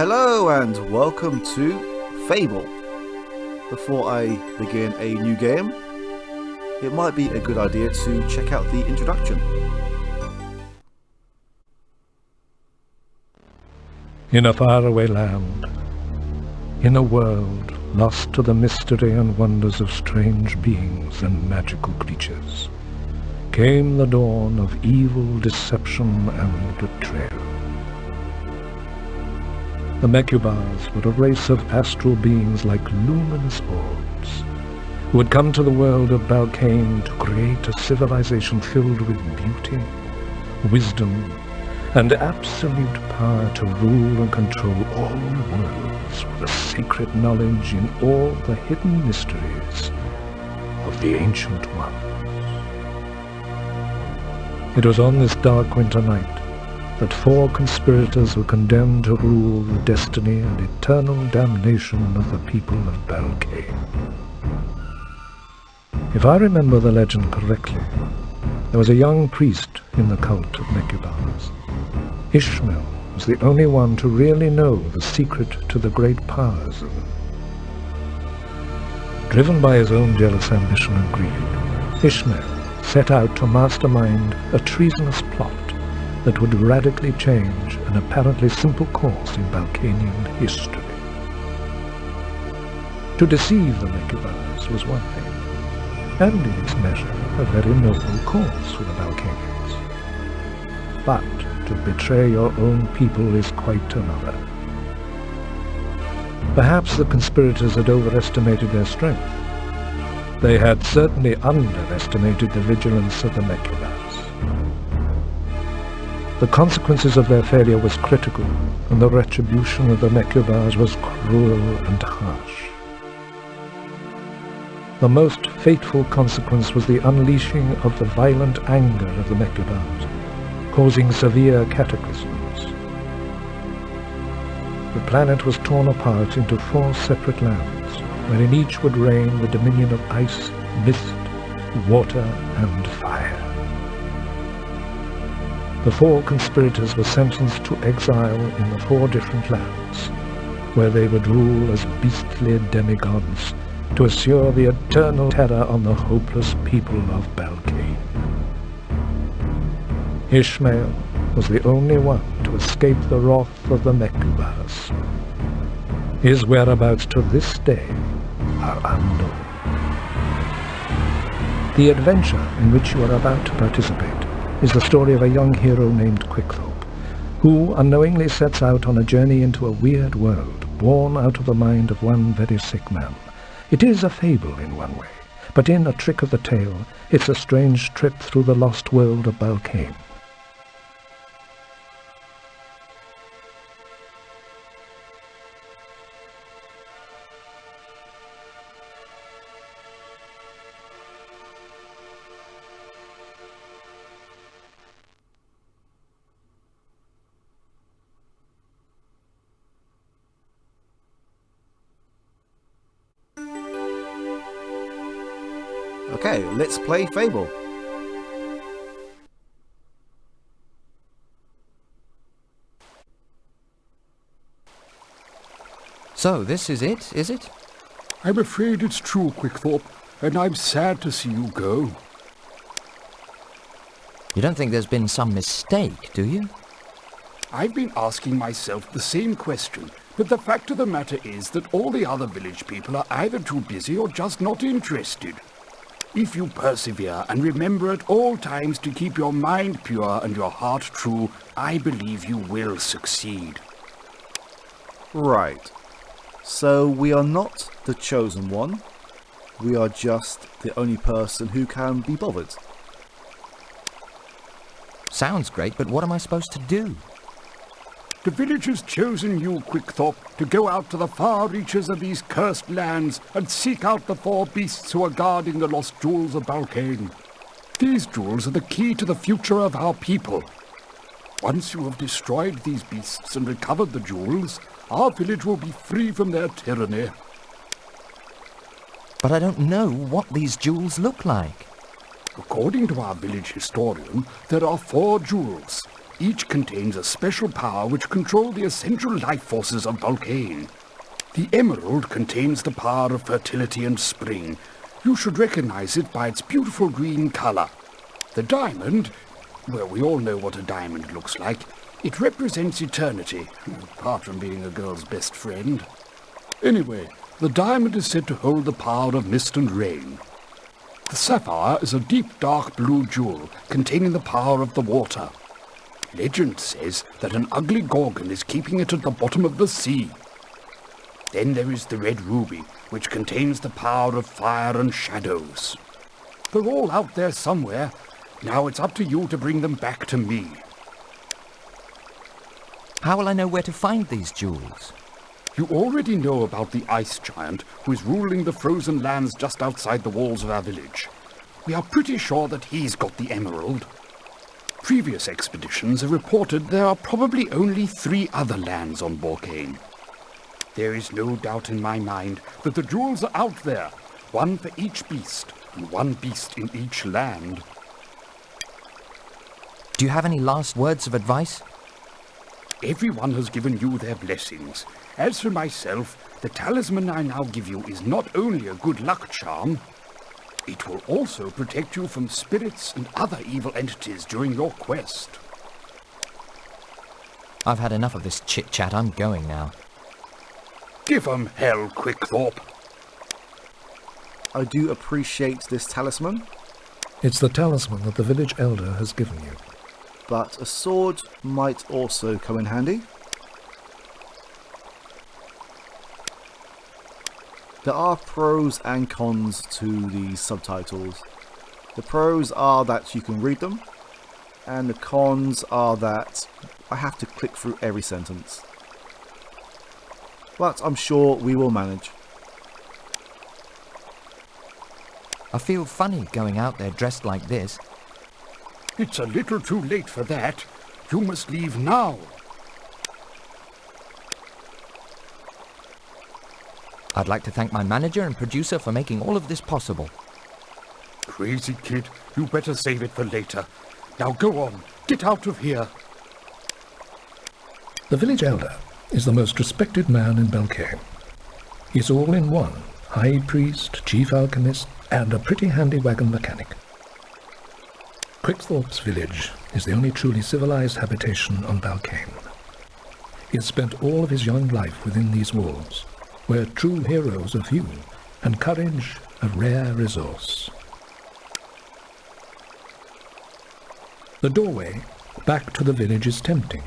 Hello and welcome to Fable. Before I begin a new game, it might be a good idea to check out the introduction. In a faraway land, in a world lost to the mystery and wonders of strange beings and magical creatures, came the dawn of evil, deception, and betrayal. The Mechubars were a race of astral beings like luminous orbs, who had come to the world of Balkan to create a civilization filled with beauty, wisdom, and absolute power to rule and control all worlds with a secret knowledge in all the hidden mysteries of the Ancient Ones. It was on this dark winter night that 4 conspirators were condemned to rule the destiny and eternal damnation of the people of Balkan. If I remember the legend correctly, there was a young priest in the cult of Mechubars. Ishmael was the only one to really know the secret to the great powers of them. Driven by his own jealous ambition and greed, Ishmael set out to mastermind a treasonous plot that would radically change an apparently simple course in Balkanian history. To deceive the Mechubars was one thing, and in its measure a very noble course for the Balkanians. But to betray your own people is quite another. Perhaps the conspirators had overestimated their strength. They had certainly underestimated the vigilance of the Mechubars. The consequences of their failure was critical, and the retribution of the Mechubars was cruel and harsh. The most fateful consequence was the unleashing of the violent anger of the Mechubars, causing severe cataclysms. The planet was torn apart into 4 separate lands, wherein each would reign the dominion of ice, mist, water, and fire. The 4 conspirators were sentenced to exile in the 4 different lands, where they would rule as beastly demigods to assure the eternal terror on the hopeless people of Balkan. Ishmael was the only one to escape the wrath of the Mechubars. His whereabouts to this day are unknown. The adventure in which you are about to participate is the story of a young hero named Quickthorpe, who unknowingly sets out on a journey into a weird world, born out of the mind of one very sick man. It is a fable in one way, but in A Trick of the Tail, it's a strange trip through the lost world of Balkan. Okay, let's play Fable. So, this is it, is it? I'm afraid it's true, Quickthorpe, and I'm sad to see you go. You don't think there's been some mistake, do you? I've been asking myself the same question, but the fact of the matter is that all the other village people are either too busy or just not interested. If you persevere and remember at all times to keep your mind pure and your heart true, I believe you will succeed. Right. So we are not the chosen one. We are just the only person who can be bothered. Sounds great, but what am I supposed to do? The village has chosen you, Quickthorpe, to go out to the far reaches of these cursed lands and seek out the 4 beasts who are guarding the lost jewels of Balkan. These jewels are the key to the future of our people. Once you have destroyed these beasts and recovered the jewels, our village will be free from their tyranny. But I don't know what these jewels look like. According to our village historian, there are 4 jewels. Each contains a special power which control the essential life forces of Balkan. The emerald contains the power of fertility and spring. You should recognize it by its beautiful green color. The diamond, well, we all know what a diamond looks like. It represents eternity, apart from being a girl's best friend. Anyway, the diamond is said to hold the power of mist and rain. The sapphire is a deep dark blue jewel containing the power of the water. Legend says that an ugly gorgon is keeping it at the bottom of the sea. Then there is the red ruby, which contains the power of fire and shadows. They're all out there somewhere. Now it's up to you to bring them back to me. How will I know where to find these jewels? You already know about the ice giant who is ruling the frozen lands just outside the walls of our village. We are pretty sure that he's got the emerald. Previous expeditions have reported there are probably only 3 other lands on Balkan. There is no doubt in my mind that the jewels are out there, one for each beast, and one beast in each land. Do you have any last words of advice? Everyone has given you their blessings. As for myself, the talisman I now give you is not only a good luck charm, it will also protect you from spirits and other evil entities during your quest. I've had enough of this chit-chat. I'm going now. Give 'em hell, Quickthorpe. I do appreciate this talisman, It's the talisman that the village elder has given you. but a sword might also come in handy. There are pros and cons to these subtitles. The pros are that you can read them, and the cons are that I have to click through every sentence. But I'm sure we will manage. I feel funny going out there dressed like this. It's a little too late for that. You must leave now. I'd like to thank my manager and producer for making all of this possible. Crazy kid, you better save it for later. Now go on, get out of here. The village elder is the most respected man in Balkan. He's all in one, high priest, chief alchemist, and a pretty handy wagon mechanic. Quickthorpe's village is the only truly civilized habitation on Balkan. He has spent all of his young life within these walls, where true heroes are few, and courage a rare resource. The doorway back to the village is tempting.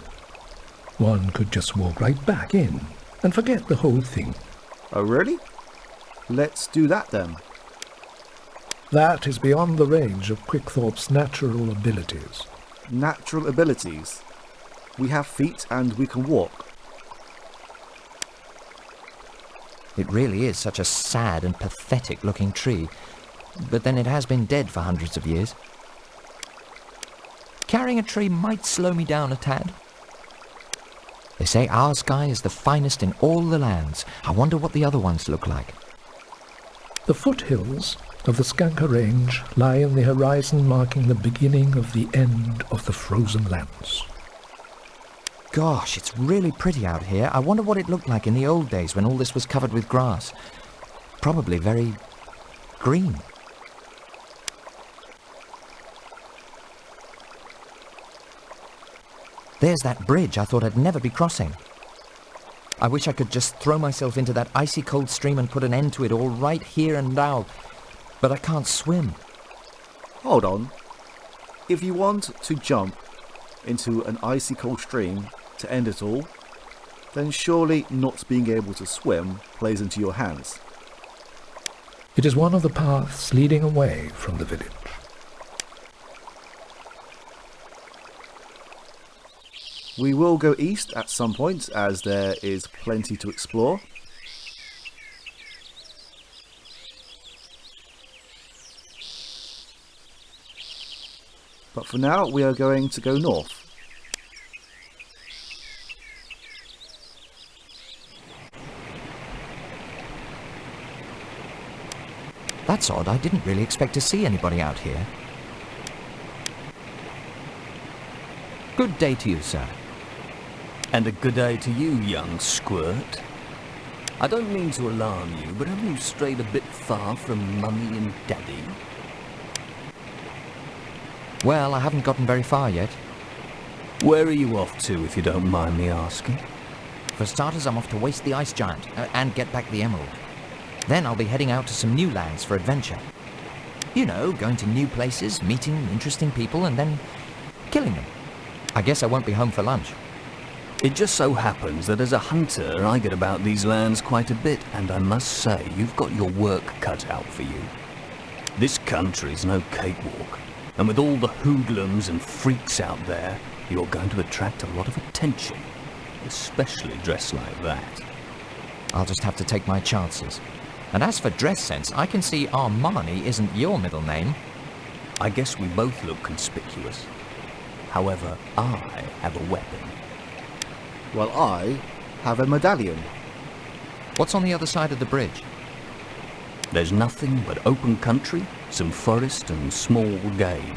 One could just walk right back in and forget the whole thing. Oh really? Let's do that then. That is beyond the range of Quickthorpe's natural abilities. Natural abilities. We have feet and we can walk. It really is such a sad and pathetic looking tree, but then it has been dead for hundreds of years. Carrying a tree might slow me down a tad. They say our sky is the finest in all the lands. I wonder what the other ones look like. The foothills of the Skanka Range lie in the horizon, marking the beginning of the end of the frozen lands. Gosh, it's really pretty out here. I wonder what it looked like in the old days when all this was covered with grass. Probably very green. There's that bridge I thought I'd never be crossing. I wish I could just throw myself into that icy cold stream and put an end to it all right here and now. But I can't swim. Hold on. If you want to jump into an icy cold stream to end it all, then surely not being able to swim plays into your hands. It is one of the paths leading away from the village. We will go east at some point, as there is plenty to explore. But for now, we are going to go north. That's odd. I didn't really expect to see anybody out here. Good day to you, sir. And a good day to you, young squirt. I don't mean to alarm you, but have you strayed a bit far from Mummy and Daddy? Well, I haven't gotten very far yet. Where are you off to, if you don't mind me asking? For starters, I'm off to waste the ice giant and get back the emerald. Then I'll be heading out to some new lands for adventure. You know, going to new places, meeting interesting people, and then killing them. I guess I won't be home for lunch. It just so happens that as a hunter, I get about these lands quite a bit, and I must say, you've got your work cut out for you. This country's no cakewalk, and with all the hoodlums and freaks out there, you're going to attract a lot of attention, especially dressed like that. I'll just have to take my chances. And as for dress sense, I can see Armani isn't your middle name. I guess we both look conspicuous. However, I have a weapon. Well, I have a medallion. What's on the other side of the bridge? There's nothing but open country, some forest and small game.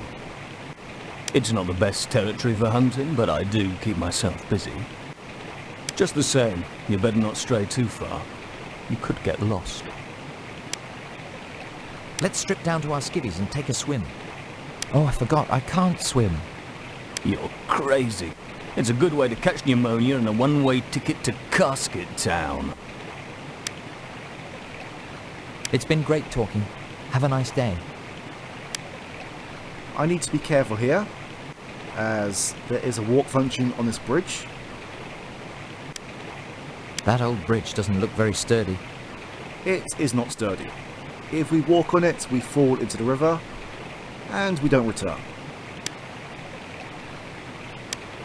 It's not the best territory for hunting, but I do keep myself busy. Just the same, you better not stray too far. You could get lost. Let's strip down to our skivvies and take a swim. Oh, I forgot, I can't swim. You're crazy. It's a good way to catch pneumonia and a one-way ticket to Casket Town. It's been great talking. Have a nice day. I need to be careful here, as there is a warp function on this bridge. That old bridge doesn't look very sturdy. It is not sturdy. If we walk on it, we fall into the river, and we don't return.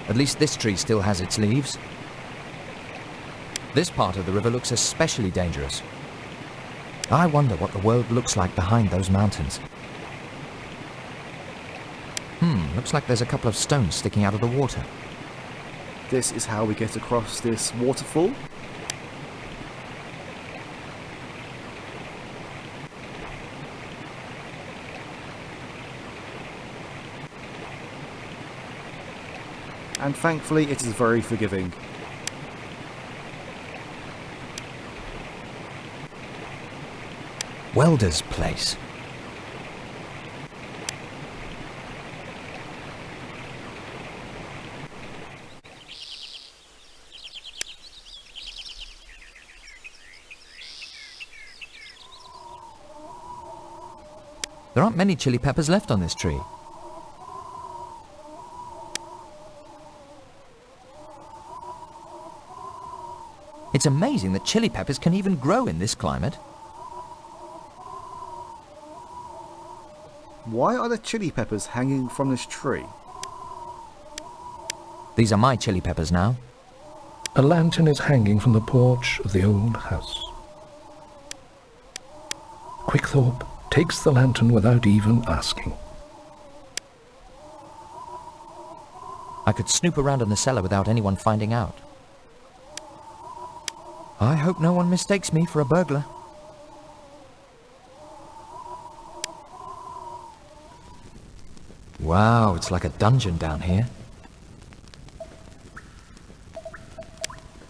At least this tree still has its leaves. This part of the river looks especially dangerous. I wonder what the world looks like behind those mountains. Looks like there's a couple of stones sticking out of the water. This is how we get across this waterfall. And thankfully it is very forgiving. Welder's place. There aren't many chili peppers left on this tree. It's amazing that chili peppers can even grow in this climate. Why are the chili peppers hanging from this tree? These are my chili peppers now. A lantern is hanging from the porch of the old house. Quickthorpe takes the lantern without even asking. I could snoop around in the cellar without anyone finding out. I hope no one mistakes me for a burglar. Wow, it's like a dungeon down here.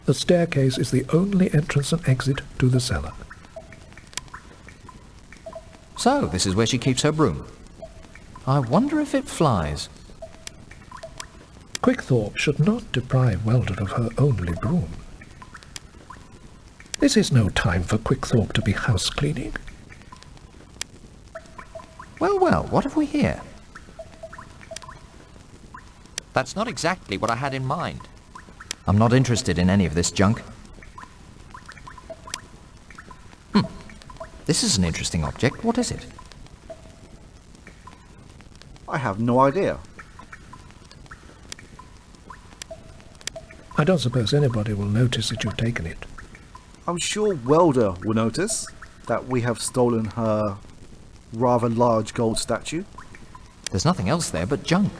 The staircase is the only entrance and exit to the cellar. So, this is where she keeps her broom. I wonder if it flies. Quickthorpe should not deprive Welder of her only broom. This is no time for Quickthorpe to be house cleaning. Well, well, what have we here? That's not exactly what I had in mind. I'm not interested in any of this junk. This is an interesting object. What is it? I have no idea. I don't suppose anybody will notice that you've taken it. I'm sure Welder will notice that we have stolen her rather large gold statue. There's nothing else there but junk.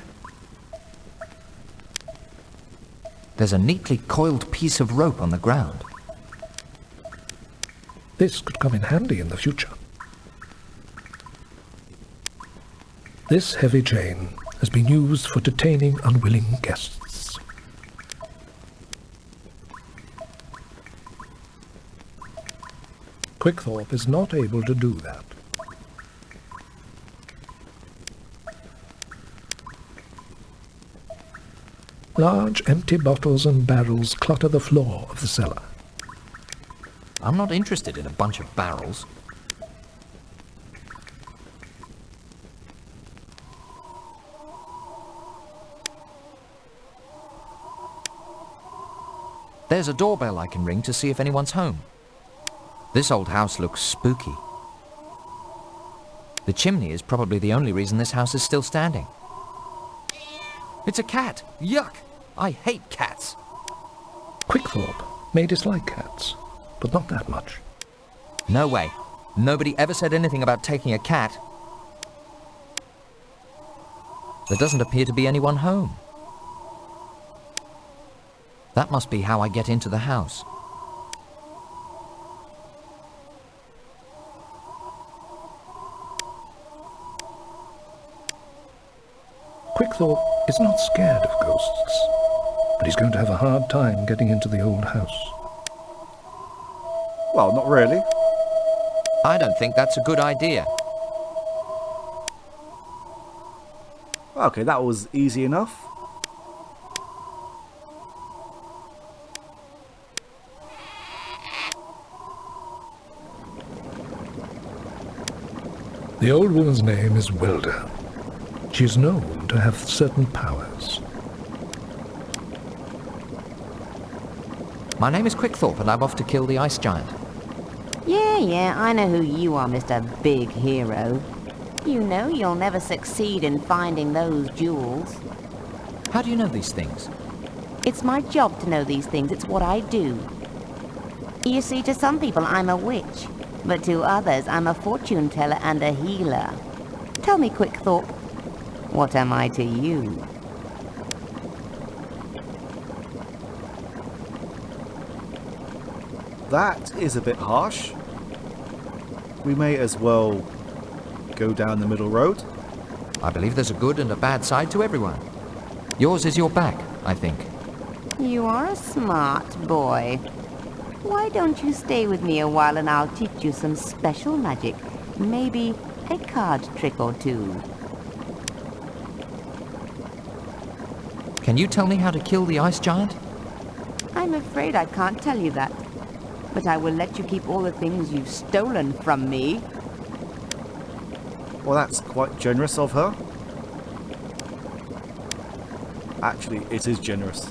There's a neatly coiled piece of rope on the ground. This could come in handy in the future. This heavy chain has been used for detaining unwilling guests. Quickthorpe is not able to do that. Large empty bottles and barrels clutter the floor of the cellar. I'm not interested in a bunch of barrels. There's a doorbell I can ring to see if anyone's home. This old house looks spooky. The chimney is probably the only reason this house is still standing. It's a cat! Yuck! I hate cats! Quickthorpe may dislike cats, but not that much. No way. Nobody ever said anything about taking a cat. There doesn't appear to be anyone home. That must be how I get into the house. Quickthorpe is not scared of ghosts, but he's going to have a hard time getting into the old house. Well, not really. I don't think that's a good idea. Okay, that was easy enough. The old woman's name is Wilda. She is known to have certain powers. My name is Quickthorpe and I'm off to kill the ice giant. Yeah, I know who you are, Mr. Big Hero. You know you'll never succeed in finding those jewels. How do you know these things? It's my job to know these things. It's what I do. You see, to some people I'm a witch, but to others I'm a fortune teller and a healer. Tell me, Quickthorpe, what am I to you? That is a bit harsh. We may as well go down the middle road. I believe there's a good and a bad side to everyone. Yours is your back, I think. You are a smart boy. Why don't you stay with me a while and I'll teach you some special magic. Maybe a card trick or two. Can you tell me how to kill the ice giant? I'm afraid I can't tell you that. But I will let you keep all the things you've stolen from me. Well, that's quite generous of her. Actually, it is generous.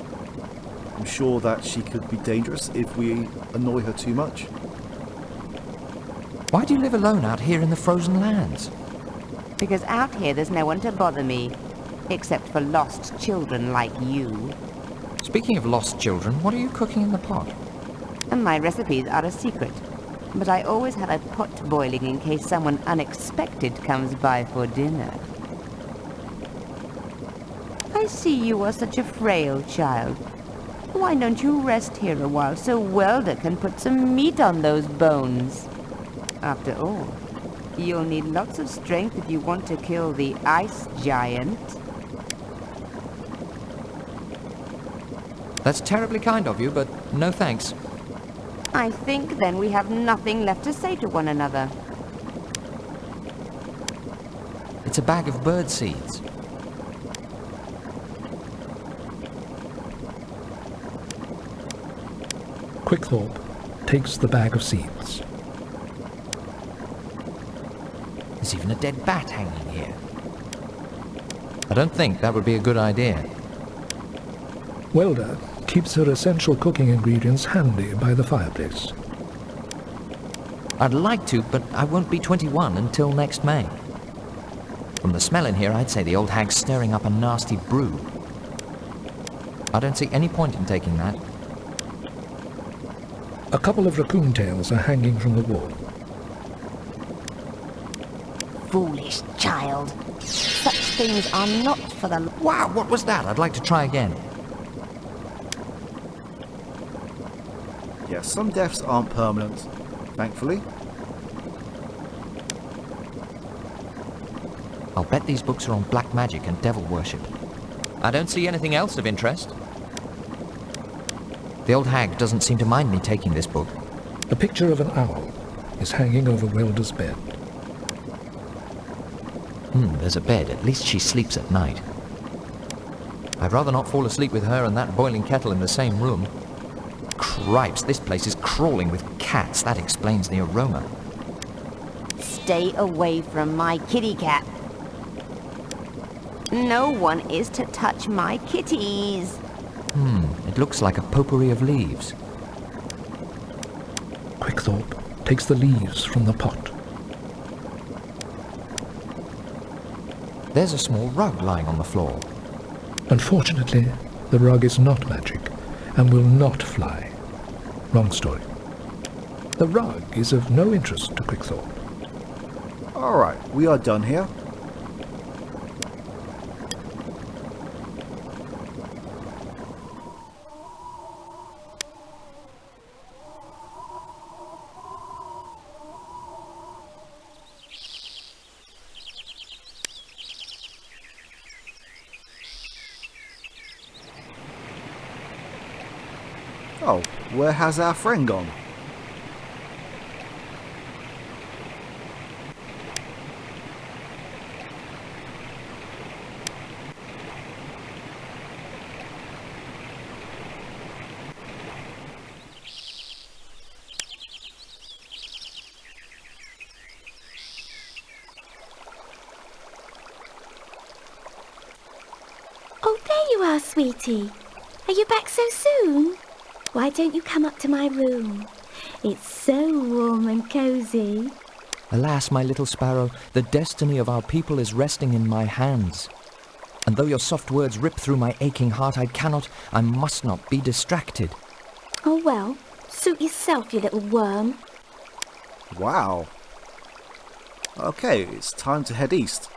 I'm sure that she could be dangerous if we annoy her too much. Why do you live alone out here in the frozen lands? Because out here there's no one to bother me. Except for lost children like you. Speaking of lost children, what are you cooking in the pot? And my recipes are a secret. But I always have a pot boiling in case someone unexpected comes by for dinner. I see you are such a frail child. Why don't you rest here a while so Welder can put some meat on those bones? After all, you'll need lots of strength if you want to kill the ice giant. That's terribly kind of you, but no thanks. I think then we have nothing left to say to one another. It's a bag of bird seeds. Quickthorpe takes the bag of seeds. There's even a dead bat hanging here. I don't think that would be a good idea. Welda keeps her essential cooking ingredients handy by the fireplace. I'd like to, but I won't be 21 until next May. From the smell in here, I'd say the old hag's stirring up a nasty brew. I don't see any point in taking that. A couple of raccoon tails are hanging from the wall. Foolish child. Such things are not for the... Wow, what was that? I'd like to try again. Yeah, some deaths aren't permanent, thankfully. I'll bet these books are on black magic and devil worship. I don't see anything else of interest. The old hag doesn't seem to mind me taking this book. A picture of an owl is hanging over Wilda's bed. There's a bed. At least she sleeps at night. I'd rather not fall asleep with her and that boiling kettle in the same room. Cripes, this place is crawling with cats. That explains the aroma. Stay away from my kitty cat. No one is to touch my kitties. It looks like a potpourri of leaves. Quickthorpe takes the leaves from the pot. There's a small rug lying on the floor. Unfortunately, the rug is not magic and will not fly. Wrong story. The rug is of no interest to Quickthorpe. Alright, we are done here. Oh, where has our friend gone? Oh, there you are, sweetie. Are you back so soon? Why don't you come up to my room? It's so warm and cozy. Alas, my little sparrow, the destiny of our people is resting in my hands. And though your soft words rip through my aching heart, I must not be distracted. Oh, well, suit yourself, you little worm. Wow. Okay, it's time to head east.